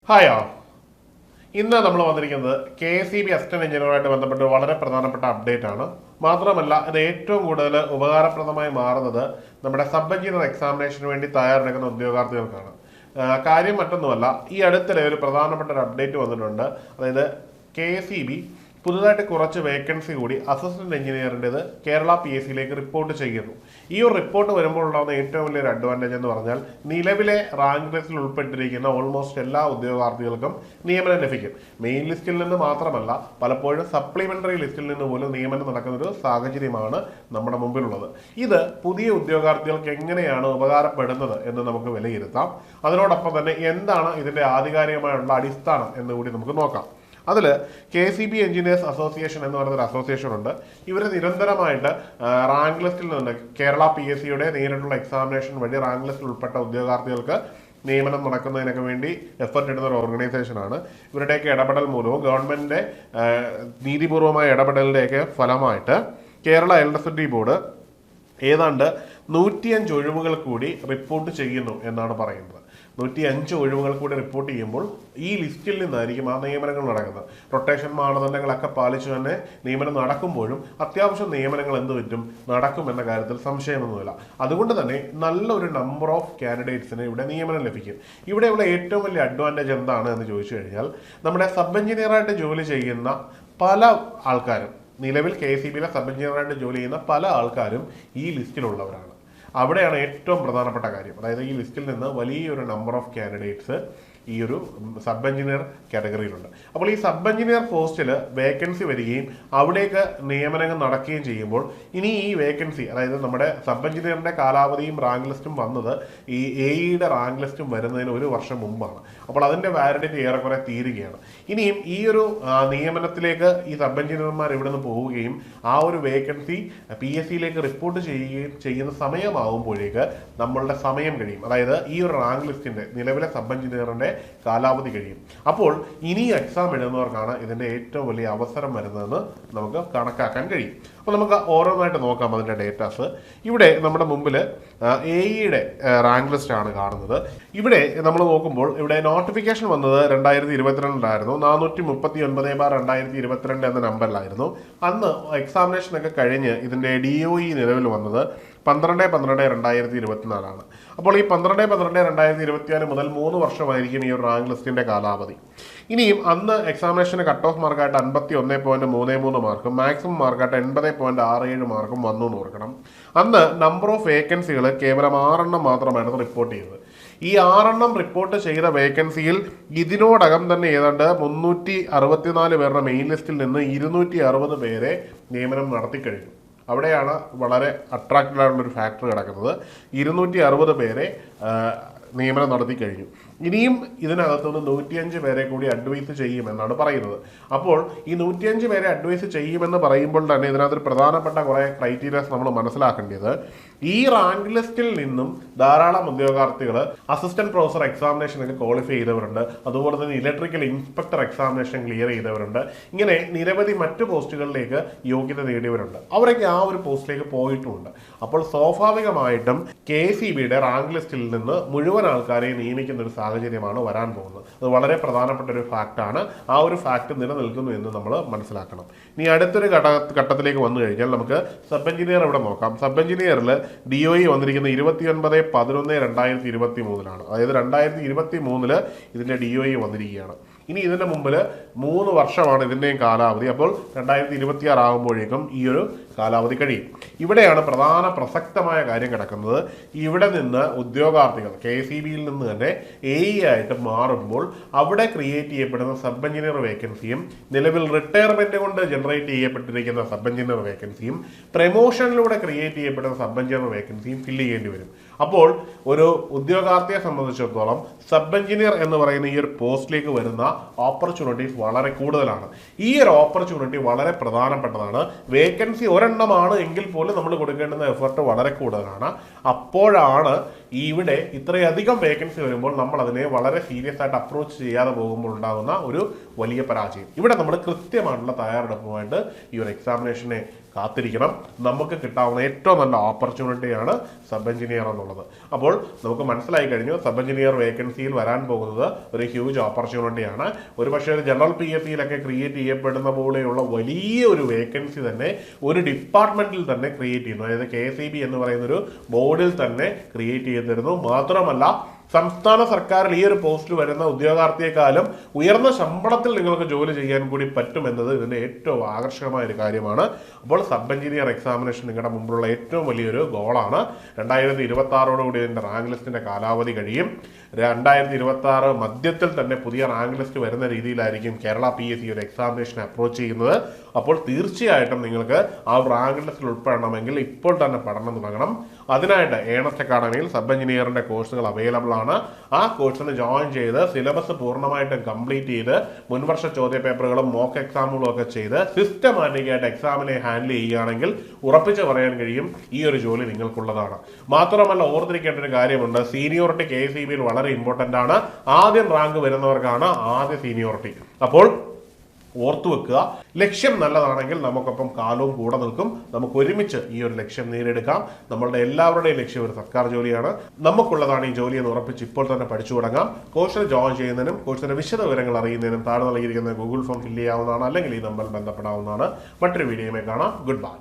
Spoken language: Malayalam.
ഹായ് ആ ഇന്ന് നമ്മൾ വന്നിരിക്കുന്നത് KSEB അസിസ്റ്റന്റ് എഞ്ചിനീയറുമായിട്ട് ബന്ധപ്പെട്ട് വളരെ പ്രധാനപ്പെട്ട അപ്ഡേറ്റ് ആണ്. മാത്രമല്ല ഇത് ഏറ്റവും കൂടുതൽ ഉപകാരപ്രദമായി മാറുന്നത് നമ്മുടെ സബ് എഞ്ചിനീയർ എക്സാമിനേഷന് വേണ്ടി തയ്യാറെടുക്കുന്ന ഉദ്യോഗാർത്ഥികൾക്കാണ്. കാര്യം മറ്റൊന്നുമല്ല, ഈ അടുത്തിടെ ഒരു പ്രധാനപ്പെട്ട ഒരു അപ്ഡേറ്റ് വന്നിട്ടുണ്ട്. അതായത് KSEB പുതുതായിട്ട് കുറച്ച് വേക്കൻസി കൂടി അസിസ്റ്റന്റ് എഞ്ചിനീയറിൻ്റെത് കേരള PSCയിലേക്ക് റിപ്പോർട്ട് ചെയ്യുന്നു. ഈ ഒരു റിപ്പോർട്ട് വരുമ്പോൾ ഉണ്ടാകുന്ന ഏറ്റവും വലിയൊരു അഡ്വാൻറ്റേജ് എന്ന് പറഞ്ഞാൽ നിലവിലെ റാങ്ക് ലിസ്റ്റിൽ ഉൾപ്പെട്ടിരിക്കുന്ന ഓൾമോസ്റ്റ് എല്ലാ ഉദ്യോഗാർത്ഥികൾക്കും നിയമനം ലഭിക്കും. മെയിൻ ലിസ്റ്റിൽ നിന്ന് മാത്രമല്ല, പലപ്പോഴും സപ്ലിമെന്ററി ലിസ്റ്റിൽ നിന്ന് പോലും നിയമനം നടക്കുന്ന ഒരു സാഹചര്യമാണ് നമ്മുടെ മുമ്പിലുള്ളത്. ഇത് പുതിയ ഉദ്യോഗാർത്ഥികൾക്ക് എങ്ങനെയാണ് ഉപകാരപ്പെടുന്നത് എന്ന് നമുക്ക് വിലയിരുത്താം. അതിനോടൊപ്പം തന്നെ എന്താണ് ഇതിന്റെ ആധികാരികമായുള്ള അടിസ്ഥാനം എന്ന് കൂടി നമുക്ക് നോക്കാം. അതിൽ KSEB എഞ്ചിനീയേഴ്സ് അസോസിയേഷൻ എന്ന് പറയുന്നൊരു അസോസിയേഷൻ ഉണ്ട്. ഇവർ നിരന്തരമായിട്ട് റാങ്ക് ലിസ്റ്റിൽ നിന്ന് കേരള PSCയുടെ നേരിട്ടുള്ള എക്സാമിനേഷൻ വഴി റാങ്ക് ലിസ്റ്റിൽ ഉൾപ്പെട്ട ഉദ്യോഗാർത്ഥികൾക്ക് നിയമനം നടക്കുന്നതിനൊക്കെ വേണ്ടി എഫർട്ട് ഇടുന്ന ഒരു ഓർഗനൈസേഷനാണ്. ഇവരുടെയൊക്കെ ഇടപെടൽ മൂലവും ഗവൺമെന്റിന്റെ നീതിപൂർവമായ ഇടപെടലിൻ്റെയൊക്കെ ഫലമായിട്ട് കേരള എലക്ട്രിസിറ്റി ബോർഡ് ഏതാണ്ട് 105 ഒഴിവുകൾ കൂടി റിപ്പോർട്ട് ചെയ്യുന്നു എന്നാണ് പറയുന്നത്. 105 ഒഴിവുകൾ കൂടി റിപ്പോർട്ട് ചെയ്യുമ്പോൾ ഈ ലിസ്റ്റിൽ നിന്നായിരിക്കും ആ നിയമനങ്ങൾ നടക്കുന്നത്. റൊട്ടേഷൻ മാനദണ്ഡങ്ങളൊക്കെ പാലിച്ചു തന്നെ നിയമനം നടക്കുമ്പോഴും അത്യാവശ്യം നിയമനങ്ങൾ എന്ത് പറ്റും നടക്കും എന്ന കാര്യത്തിൽ സംശയമൊന്നുമില്ല. അതുകൊണ്ട് തന്നെ നല്ലൊരു നമ്പർ ഓഫ് കാൻഡിഡേറ്റ്സിന് ഇവിടെ നിയമനം ലഭിക്കും. ഇവിടെയുള്ള ഏറ്റവും വലിയ അഡ്വാൻറ്റേജ് എന്താണ് എന്ന് ചോദിച്ചു കഴിഞ്ഞാൽ, നമ്മുടെ സബ് എഞ്ചിനീയറായിട്ട് ജോലി ചെയ്യുന്ന പല ആൾക്കാരും, നിലവിൽ KSEBയിലെ സബ് എഞ്ചിനീയറായിട്ട് ജോലി ചെയ്യുന്ന പല ആൾക്കാരും ഈ ലിസ്റ്റിലുള്ളവരാണ്. അവിടെയാണ് ഏറ്റവും പ്രധാനപ്പെട്ട കാര്യം. അതായത് ഈ ലിസ്റ്റിൽ നിന്ന് വലിയൊരു നമ്പർ ഓഫ് കാൻഡിഡേറ്റ്സ് ഈ ഒരു സബ് എഞ്ചിനീയർ കാറ്റഗറിയിലുണ്ട്. അപ്പോൾ ഈ സബ് എഞ്ചിനീയർ പോസ്റ്റിൽ വേക്കൻസി വരികയും അവിടേക്ക് നിയമനങ്ങൾ നടക്കുകയും ചെയ്യുമ്പോൾ ഇനി ഈ വേക്കൻസി, അതായത് നമ്മുടെ സബ് എഞ്ചിനീയറിന്റെ കാലാവധിയും റാങ്ക് ലിസ്റ്റും വന്നത് ഈ AEയുടെ റാങ്ക് ലിസ്റ്റും വരുന്നതിന് 1 വർഷം മുമ്പാണ്. അപ്പോൾ അതിന്റെ വാലിഡിറ്റി ഏറെക്കുറെ തീരുകയാണ്. ഇനിയും ഈ ഒരു നിയമനത്തിലേക്ക് ഈ സബ് എഞ്ചിനീയർമാർ ഇവിടെ നിന്ന് പോവുകയും ആ ഒരു വേക്കൻസി PSCയിലേക്ക് റിപ്പോർട്ട് ചെയ്യുകയും ചെയ്യുന്ന സമയമാകുമ്പോഴേക്ക് നമ്മളുടെ സമയം കഴിയും. അതായത് ഈ ഒരു റാങ്ക് ലിസ്റ്റിന്റെ നിലവിലെ സബ് എഞ്ചിനീയറിന്റെ കാലാവധി കഴിയും. അപ്പോൾ ഇനി എക്സാം എഴുതുന്നവർക്കാണ് ഇതിന്റെ ഏറ്റവും വലിയ അവസരം വരുന്നതെന്ന് നമുക്ക് കണക്കാക്കാൻ കഴിയും. അപ്പോൾ നമുക്ക് ഓരോന്നായിട്ട് നോക്കാം അതിന്റെ ഡേറ്റാസ്. ഇവിടെ നമ്മുടെ മുമ്പിൽ AEയുടെ റാങ്ക് ലിസ്റ്റ് ആണ് കാണുന്നത്. ഇവിടെ നമ്മൾ നോക്കുമ്പോൾ ഇവിടെ നോട്ടിഫിക്കേഷൻ വന്നത് 2022 439/2022 എന്ന നമ്പറിലായിരുന്നു. അന്ന് എക്സാമിനേഷൻ ഒക്കെ കഴിഞ്ഞ് ഇതിന്റെ DOE നിലവിൽ വന്നത് 12/12/2024 അപ്പോൾ ഈ 12/12/2024 മുതൽ 3 വർഷമായിരിക്കും ഈ ഒരു റാങ്ക് ലിസ്റ്റിന്റെ കാലാവധി. ഇനിയും അന്ന് എക്സാമിനേഷന് കട്ട് ഓഫ് മാർക്കായിട്ട് 51.33 മാർക്കും മാക്സിമം മാർക്കായിട്ട് 80.67 മാർക്കും വന്നു എന്ന് ഓർക്കണം. അന്ന് നമ്പർ ഓഫ് വേക്കൻസികൾ കേവലം 6 മാത്രമായിരുന്നു റിപ്പോർട്ട് ചെയ്തത്. ഈ 6 റിപ്പോർട്ട് ചെയ്ത വേക്കൻസിയിൽ ഇതിനോടകം തന്നെ ഏതാണ്ട് 364 പേരുടെ മെയിൻ ലിസ്റ്റിൽ നിന്ന് 260 പേരെ നിയമനം നടത്തിക്കഴിഞ്ഞു. അവിടെയാണ് വളരെ അട്രാക്റ്റഡ് ആയിട്ടുള്ള ഒരു ഫാക്ടർ കിടക്കുന്നത്. 260 പേരെ നിയമനം നടത്തി കഴിഞ്ഞു. ഇനിയും ഇതിനകത്തുനിന്ന് 105 പേരെ കൂടി അഡ്വൈസ് ചെയ്യുമെന്നാണ് പറയുന്നത്. അപ്പോൾ ഈ 105 പേരെ അഡ്വൈസ് ചെയ്യുമെന്ന് പറയുമ്പോൾ തന്നെ ഇതിനകത്തൊരു പ്രധാനപ്പെട്ട കുറേ ക്രൈറ്റീരിയാസ് നമ്മൾ മനസ്സിലാക്കേണ്ടത്, ഈ റാങ്ക് ലിസ്റ്റിൽ നിന്നും ധാരാളം ഉദ്യോഗാർത്ഥികൾ അസിസ്റ്റന്റ് പ്രൊഫസർ എക്സാമിനേഷനൊക്കെ ക്വാളിഫൈ ചെയ്തവരുണ്ട്. അതുപോലെ തന്നെ ഇലക്ട്രിക്കൽ ഇൻസ്പെക്ടർ എക്സാമിനേഷൻ ക്ലിയർ ചെയ്തവരുണ്ട്. ഇങ്ങനെ നിരവധി മറ്റു പോസ്റ്റുകളിലേക്ക് യോഗ്യത നേടിയവരുണ്ട്. അവരൊക്കെ ആ ഒരു പോസ്റ്റിലേക്ക് പോയിട്ടുമുണ്ട്. അപ്പോൾ സ്വാഭാവികമായിട്ടും KSEBയുടെ റാങ്ക് ലിസ്റ്റിൽ നിന്ന് മുഴുവൻ ആൾക്കാരെയും നിയമിക്കുന്ന ഒരു സാഹചര്യമാണ് വരാൻ പോകുന്നത്. അത് വളരെ പ്രധാനപ്പെട്ട ഒരു ഫാക്റ്റാണ്. ആ ഒരു ഫാക്ട് നിലനിൽക്കുന്നു എന്ന് നമ്മൾ മനസ്സിലാക്കണം. ഇനി അടുത്തൊരു ഘട്ടത്തിലേക്ക് വന്നു കഴിഞ്ഞാൽ നമുക്ക് സബ് എഞ്ചിനീയർ ഇവിടെ നോക്കാം. സബ് എഞ്ചിനീയറിൽ DOE വന്നിരിക്കുന്നത് 29/11/2023 അതായത് 2023 ഇതിന്റെ DOE വന്നിരിക്കുകയാണ്. ഇനി ഇതിന്റെ മുമ്പിൽ 3 വർഷമാണ് ഇതിന്റെയും കാലാവധി. അപ്പോൾ 2026 ആകുമ്പോഴേക്കും ഈ ഒരു കാലാവധി കഴിയും. ഇവിടെയാണ് പ്രധാന പ്രസക്തമായ കാര്യം കിടക്കുന്നത്. ഇവിടെ നിന്ന് ഉദ്യോഗാർത്ഥികൾ KSEBയിൽ നിന്ന് തന്നെ AE ആയിട്ട് മാറുമ്പോൾ അവിടെ ക്രിയേറ്റ് ചെയ്യപ്പെടുന്ന സബ് എഞ്ചിനീയർ വേക്കൻസിയും നിലവിൽ റിട്ടയർമെന്റ് കൊണ്ട് ജനറേറ്റ് ചെയ്യപ്പെട്ടിരിക്കുന്ന സബ് എഞ്ചിനീയർ വേക്കൻസിയും പ്രമോഷനിലൂടെ ക്രിയേറ്റ് ചെയ്യപ്പെടുന്ന സബ് എഞ്ചിനീയർ വേക്കൻസിയും ഫില്ല് ചെയ്യേണ്ടി വരും. അപ്പോൾ ഒരു ഉദ്യോഗാർത്ഥിയെ സംബന്ധിച്ചിടത്തോളം സബ് എഞ്ചിനീയർ എന്ന് പറയുന്ന ഈ ഒരു പോസ്റ്റിലേക്ക് വരുന്ന ഓപ്പർച്യൂണിറ്റീസ് വളരെ കൂടുതലാണ്. ഈ ഒരു ഓപ്പർച്യൂണിറ്റി വളരെ പ്രധാനപ്പെട്ടതാണ്. വേക്കൻസി ഒരെണ്ണമാണ് എങ്കിൽ പോലും നമ്മൾ കൊടുക്കേണ്ടുന്ന എഫർട്ട് വളരെ കൂടുതലാണ്. അപ്പോഴാണ് ഇവിടെ ഇത്രയധികം വേക്കൻസി വരുമ്പോൾ നമ്മൾ അതിനെ വളരെ സീരിയസ് ആയിട്ട് അപ്രോച്ച് ചെയ്യാതെ പോകുമ്പോൾ ഉണ്ടാകുന്ന ഒരു വലിയ പരാജയം. ഇവിടെ നമ്മൾ കൃത്യമായിട്ടുള്ള തയ്യാറെടുപ്പുമായിട്ട് ഈ ഒരു എക്സാമിനേഷനെ കാത്തിരിക്കണം. നമുക്ക് കിട്ടാവുന്ന ഏറ്റവും നല്ല ഓപ്പർച്യൂണിറ്റിയാണ് സബ് എഞ്ചിനീയർ എന്നുള്ളത്. അപ്പോൾ നമുക്ക് മനസ്സിലായി കഴിഞ്ഞു, സബ് എഞ്ചിനീയർ വേക്കൻസിയിൽ വരാൻ പോകുന്നത് ഒരു ഹ്യൂജ് ഓപ്പർച്യൂണിറ്റിയാണ്. ഒരുപക്ഷെ ഒരു ജനറൽ PSCയിലൊക്കെ ക്രിയേറ്റ് ചെയ്യപ്പെടുന്ന പോലെയുള്ള വലിയ ഒരു വേക്കൻസി തന്നെ ഒരു ഡിപ്പാർട്ട്മെന്റിൽ തന്നെ ക്രിയേറ്റ് ചെയ്യുന്നു. അതായത് KCB എന്ന് പറയുന്ന ഒരു ബോർഡിൽ തന്നെ ക്രിയേറ്റ് ചെയ്തിരുന്നു. മാത്രമല്ല സംസ്ഥാന സർക്കാരിൽ ഈ ഒരു പോസ്റ്റിൽ വരുന്ന ഉദ്യോഗാർത്ഥിയെക്കാളും ഉയർന്ന ശമ്പളത്തിൽ നിങ്ങൾക്ക് ജോലി ചെയ്യാൻ കൂടി പറ്റുമെന്നത് ഇതിന്റെ ഏറ്റവും ആകർഷകമായ ഒരു കാര്യമാണ്. അപ്പോൾ സബ് എഞ്ചിനീയർ എക്സാമിനേഷൻ നിങ്ങളുടെ മുമ്പിലുള്ള ഏറ്റവും വലിയൊരു ഗോളാണ്. 2026 ഇതിന്റെ റാങ്ക് ലിസ്റ്റിന്റെ കാലാവധി കഴിയും. 2026 മധ്യത്തിൽ തന്നെ പുതിയ റാങ്ക് ലിസ്റ്റ് വരുന്ന രീതിയിലായിരിക്കും കേരള PSC ഒരു എക്സാമിനേഷൻ അപ്രോച്ച് ചെയ്യുന്നത്. അപ്പോൾ തീർച്ചയായിട്ടും നിങ്ങൾക്ക് ആ റാങ്ക് ലിസ്റ്റിൽ ഉൾപ്പെടണമെങ്കിൽ ഇപ്പോൾ തന്നെ പഠനം തുടങ്ങണം. അതിനായിട്ട് ഏണസ്റ്റ് അക്കാഡമിയിൽ സബ് എഞ്ചിനീയറിന്റെ കോഴ്സുകൾ അവൈലബിൾ ആണ്. ആ കോഴ്സിന് ജോയിൻ ചെയ്ത് സിലബസ് പൂർണ്ണമായിട്ടും കംപ്ലീറ്റ് ചെയ്ത് മുൻവർഷ ചോദ്യ പേപ്പറുകളും മോക്ക് എക്സാമുകളും ഒക്കെ ചെയ്ത് സിസ്റ്റമാറ്റിക് ആയിട്ട് എക്സാമിനെ ഹാൻഡിൽ ചെയ്യുകയാണെങ്കിൽ ഉറപ്പിച്ച് പറയാൻ കഴിയും ഈ ഒരു ജോലി നിങ്ങൾക്കുള്ളതാണ്. മാത്രമല്ല ഓർത്തിരിക്കേണ്ട ഒരു കാര്യമുണ്ട്, സീനിയോറിറ്റി KCBയിൽ വളരെ ഇമ്പോർട്ടന്റ് ആണ്. ആദ്യം റാങ്ക് വരുന്നവർക്കാണ് ആദ്യ സീനിയോറിറ്റി. അപ്പോൾ ഓർത്തു വെക്കുക, ലക്ഷ്യം നല്ലതാണെങ്കിൽ നമുക്കൊപ്പം കാലവും കൂടെ നിൽക്കും. നമുക്ക് ഒരുമിച്ച് ഈ ഒരു ലക്ഷ്യം നേടിയെടുക്കാം. നമ്മളുടെ എല്ലാവരുടെയും ലക്ഷ്യം ഒരു സർക്കാർ ജോലിയാണ്. നമുക്കുള്ളതാണ് ഈ ജോലി എന്ന് ഉറപ്പിച്ച് ഇപ്പോൾ തന്നെ പഠിച്ചു തുടങ്ങാം. കോഴ്സിൽ ജോയിൻ ചെയ്യുന്നതിനും കോഴ്സിന്റെ വിശദ വിവരങ്ങൾ അറിയുന്നതിനും താഴെ നൽകിയിരിക്കുന്ന ഗൂഗിൾ ഫോം ഫില്ല് ചെയ്യാവുന്നതാണ്, അല്ലെങ്കിൽ ഈ നമ്പറിൽ ബന്ധപ്പെടാവുന്നതാണ്. മറ്റൊരു വീഡിയോയുമായി കാണാം. Good bye.